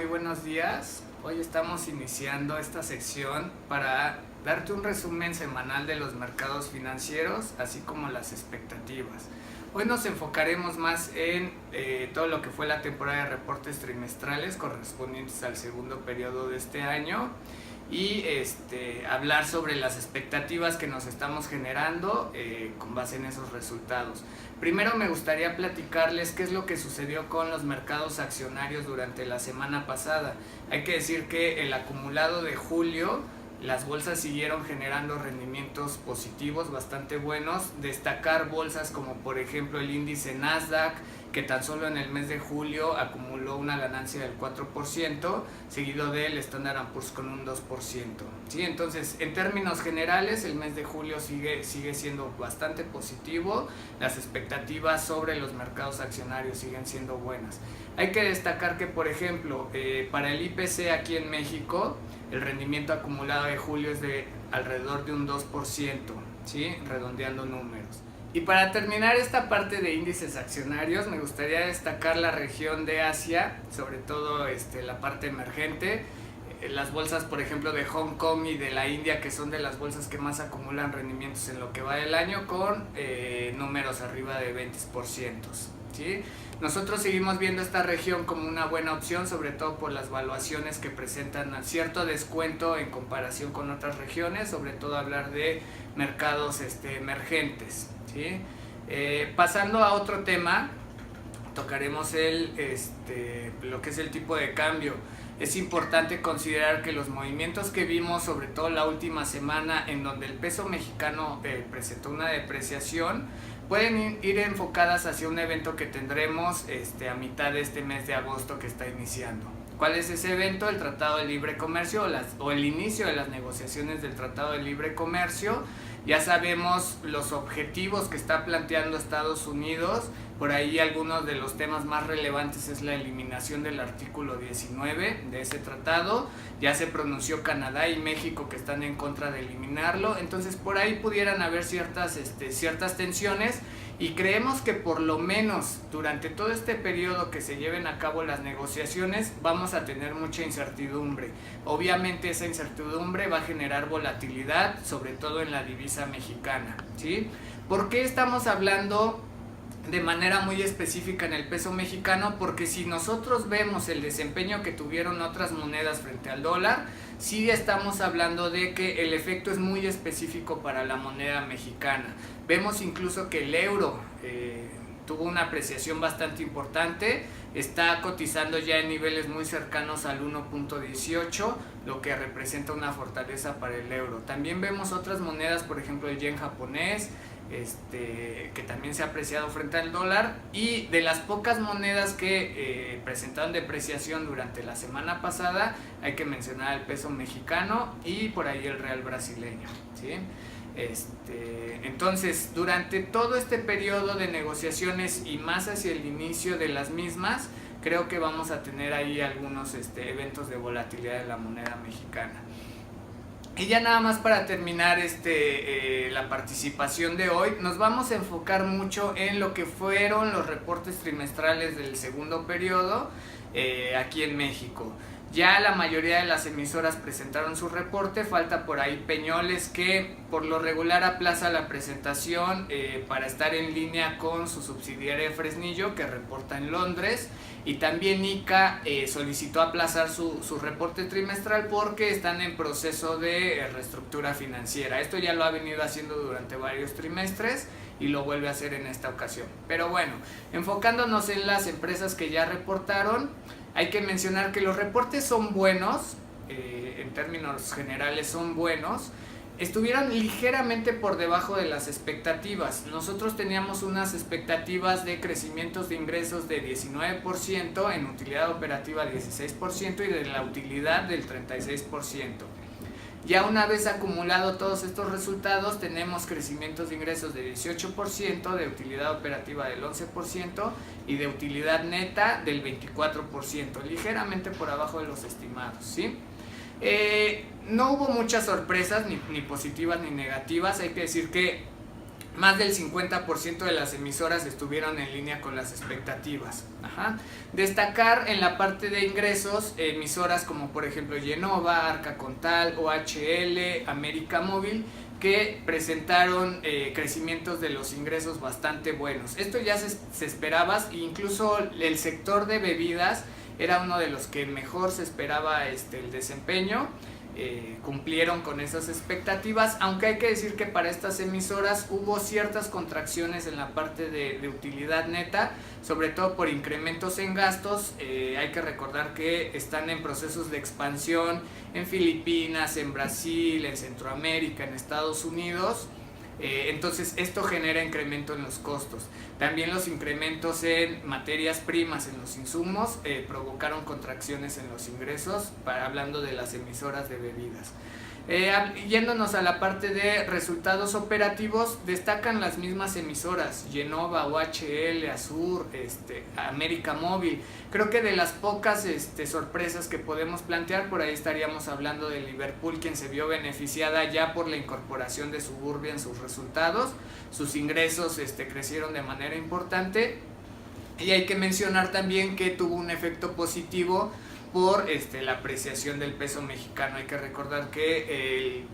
buenos días. Hoy estamos iniciando esta sección para darte un resumen semanal de los mercados financieros, así como las expectativas. Hoy nos enfocaremos más en todo lo que fue la temporada de reportes trimestrales correspondientes al segundo periodo de este año y hablar sobre las expectativas que nos estamos generando con base en esos resultados. Primero me gustaría platicarles qué es lo que sucedió con los mercados accionarios durante la semana pasada. Hay que decir que el acumulado de julio, las bolsas siguieron generando rendimientos positivos bastante buenos. Destacar bolsas como por ejemplo el índice Nasdaq, que tan solo en el mes de julio acumuló una ganancia del 4%, seguido del Standard & Poor's con un 2%. ¿Sí? Entonces, en términos generales, el mes de julio sigue siendo bastante positivo. Las expectativas sobre los mercados accionarios siguen siendo buenas. Hay que destacar que, por ejemplo, para el IPC aquí en México, el rendimiento acumulado de julio es de alrededor de un 2%, ¿sí? Redondeando números. Y para terminar esta parte de índices accionarios, me gustaría destacar la región de Asia, sobre todo la parte emergente. Las bolsas, por ejemplo, de Hong Kong y de la India, que son de las bolsas que más acumulan rendimientos en lo que va del año, con números arriba de 20%. ¿Sí? Nosotros seguimos viendo esta región como una buena opción, sobre todo por las valuaciones que presentan cierto descuento en comparación con otras regiones, sobre todo hablar de mercados emergentes. ¿Sí? Pasando a otro tema, tocaremos lo que es el tipo de cambio. Es importante considerar que los movimientos que vimos, sobre todo la última semana, en donde el peso mexicano presentó una depreciación, pueden ir enfocadas hacia un evento que tendremos a mitad de este mes de agosto que está iniciando. ¿Cuál es ese evento? El Tratado de Libre Comercio o el inicio de las negociaciones del Tratado de Libre Comercio. Ya sabemos los objetivos que está planteando Estados Unidos. Por ahí algunos de los temas más relevantes es la eliminación del artículo 19 de ese tratado. Ya se pronunció Canadá y México que están en contra de eliminarlo. Entonces por ahí pudieran haber ciertas tensiones, y creemos que por lo menos durante todo este periodo que se lleven a cabo las negociaciones vamos a tener mucha incertidumbre. Obviamente esa incertidumbre va a generar volatilidad, sobre todo en la divisa mexicana. ¿Sí? ¿Por qué estamos hablando de manera muy específica en el peso mexicano? Porque si nosotros vemos el desempeño que tuvieron otras monedas frente al dólar, sí estamos hablando de que el efecto es muy específico para la moneda mexicana. Vemos incluso que el euro tuvo una apreciación bastante importante, está cotizando ya en niveles muy cercanos al 1.18, lo que representa una fortaleza para el euro. También vemos otras monedas, por ejemplo el yen japonés, que también se ha apreciado frente al dólar, y de las pocas monedas que presentaron depreciación durante la semana pasada hay que mencionar el peso mexicano y por ahí el real brasileño. ¿Sí? Entonces, durante todo este periodo de negociaciones y más hacia el inicio de las mismas, creo que vamos a tener ahí algunos eventos de volatilidad de la moneda mexicana. Y ya nada más para terminar la participación de hoy, nos vamos a enfocar mucho en lo que fueron los reportes trimestrales del segundo periodo aquí en México. Ya la mayoría de las emisoras presentaron su reporte, falta por ahí Peñoles, que por lo regular aplaza la presentación para estar en línea con su subsidiaria Fresnillo, que reporta en Londres, y también ICA solicitó aplazar su reporte trimestral porque están en proceso de reestructura financiera. Esto ya lo ha venido haciendo durante varios trimestres y lo vuelve a hacer en esta ocasión. Pero bueno, enfocándonos en las empresas que ya reportaron, hay que mencionar que los reportes son buenos, en términos generales son buenos. Estuvieron ligeramente por debajo de las expectativas. Nosotros teníamos unas expectativas de crecimientos de ingresos de 19%, en utilidad operativa 16% y de la utilidad del 36%. Ya una vez acumulado todos estos resultados, tenemos crecimientos de ingresos de 18%, de utilidad operativa del 11% y de utilidad neta del 24%, ligeramente por abajo de los estimados. ¿Sí? No hubo muchas sorpresas, ni positivas ni negativas. Hay que decir que más del 50% de las emisoras estuvieron en línea con las expectativas. Destacar en la parte de ingresos emisoras como por ejemplo Yenova, Arca Contal, OHL, América Móvil, que presentaron crecimientos de los ingresos bastante buenos. Esto ya se esperaba, incluso el sector de bebidas era uno de los que mejor se esperaba el desempeño. Cumplieron con esas expectativas, aunque hay que decir que para estas emisoras hubo ciertas contracciones en la parte de utilidad neta, sobre todo por incrementos en gastos. Hay que recordar que están en procesos de expansión en Filipinas, en Brasil, en Centroamérica, en Estados Unidos. Entonces esto genera incremento en los costos. También los incrementos en materias primas, en los insumos, provocaron contracciones en los ingresos, hablando de las emisoras de bebidas. Yéndonos a la parte de resultados operativos, destacan las mismas emisoras, Yenova, OHL, Azur, América Móvil. Creo que de las pocas sorpresas que podemos plantear, por ahí estaríamos hablando de Liverpool, quien se vio beneficiada ya por la incorporación de Suburbia en sus resultados. Sus ingresos crecieron de manera importante, y hay que mencionar también que tuvo un efecto positivo por la apreciación del peso mexicano. Hay que recordar que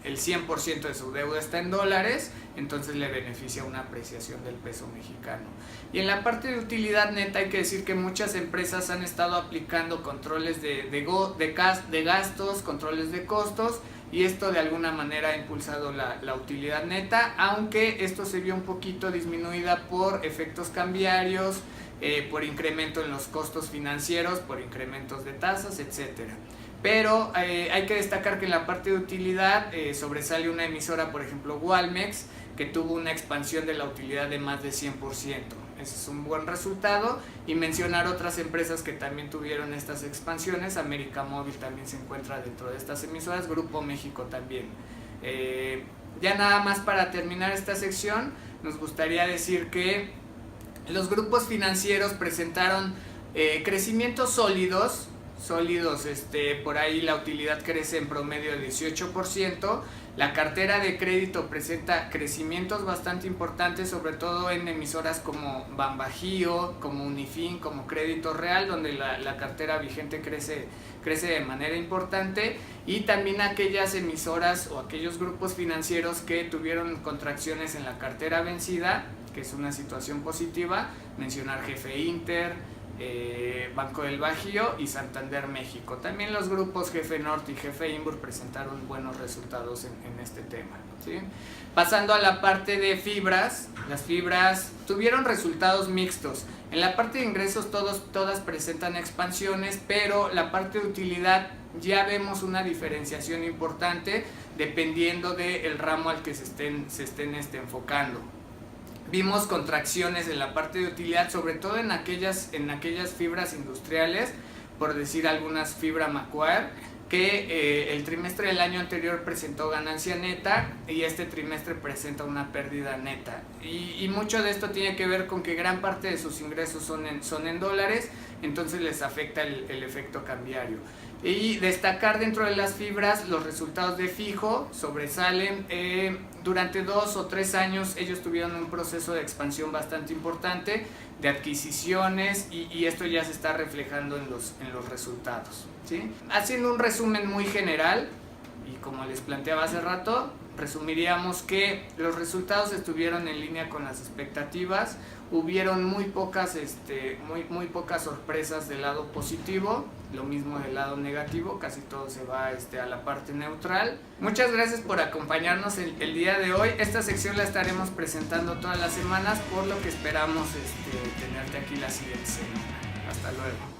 el 100% de su deuda está en dólares, entonces le beneficia una apreciación del peso mexicano. Y en la parte de utilidad neta hay que decir que muchas empresas han estado aplicando controles de gastos, controles de costos, y esto de alguna manera ha impulsado la utilidad neta, aunque esto se vio un poquito disminuida por efectos cambiarios, por incremento en los costos financieros, por incrementos de tasas, etcétera. Pero hay que destacar que en la parte de utilidad sobresale una emisora, por ejemplo Walmex, que tuvo una expansión de la utilidad de más de 100%. Ese es un buen resultado, y mencionar otras empresas que también tuvieron estas expansiones. América Móvil también se encuentra dentro de estas emisoras, Grupo México también. Ya nada más para terminar esta sección, nos gustaría decir que los grupos financieros presentaron crecimientos sólidos, por ahí la utilidad crece en promedio de 18%, la cartera de crédito presenta crecimientos bastante importantes, sobre todo en emisoras como Banbajío, como Unifin, como Crédito Real, donde la cartera vigente crece de manera importante, y también aquellas emisoras o aquellos grupos financieros que tuvieron contracciones en la cartera vencida, que es una situación positiva. Mencionar Jefe Inter, Banco del Bajío y Santander México. También los grupos Jefe Norte y Jefe Inbur presentaron buenos resultados en este tema, ¿sí? Pasando a la parte de fibras, las fibras tuvieron resultados mixtos. En la parte de ingresos todas presentan expansiones, pero la parte de utilidad ya vemos una diferenciación importante dependiendo del ramo al que se estén enfocando. Vimos contracciones en la parte de utilidad, sobre todo en aquellas fibras industriales, por decir algunas, Fibra Macquarie, que el trimestre del año anterior presentó ganancia neta y este trimestre presenta una pérdida neta. Y mucho de esto tiene que ver con que gran parte de sus ingresos son en dólares, entonces les afecta el efecto cambiario. Y destacar dentro de las fibras los resultados de Fijo sobresalen. Durante 2 o 3 años ellos tuvieron un proceso de expansión bastante importante, de adquisiciones, y esto ya se está reflejando en los resultados, ¿sí? Haciendo un resumen muy general, y como les planteaba hace rato, resumiríamos que los resultados estuvieron en línea con las expectativas. Hubieron muy pocas sorpresas del lado positivo, lo mismo del lado negativo, casi todo se va a la parte neutral. Muchas gracias por acompañarnos el día de hoy. Esta sección la estaremos presentando todas las semanas, por lo que esperamos tenerte aquí la siguiente semana. Hasta luego.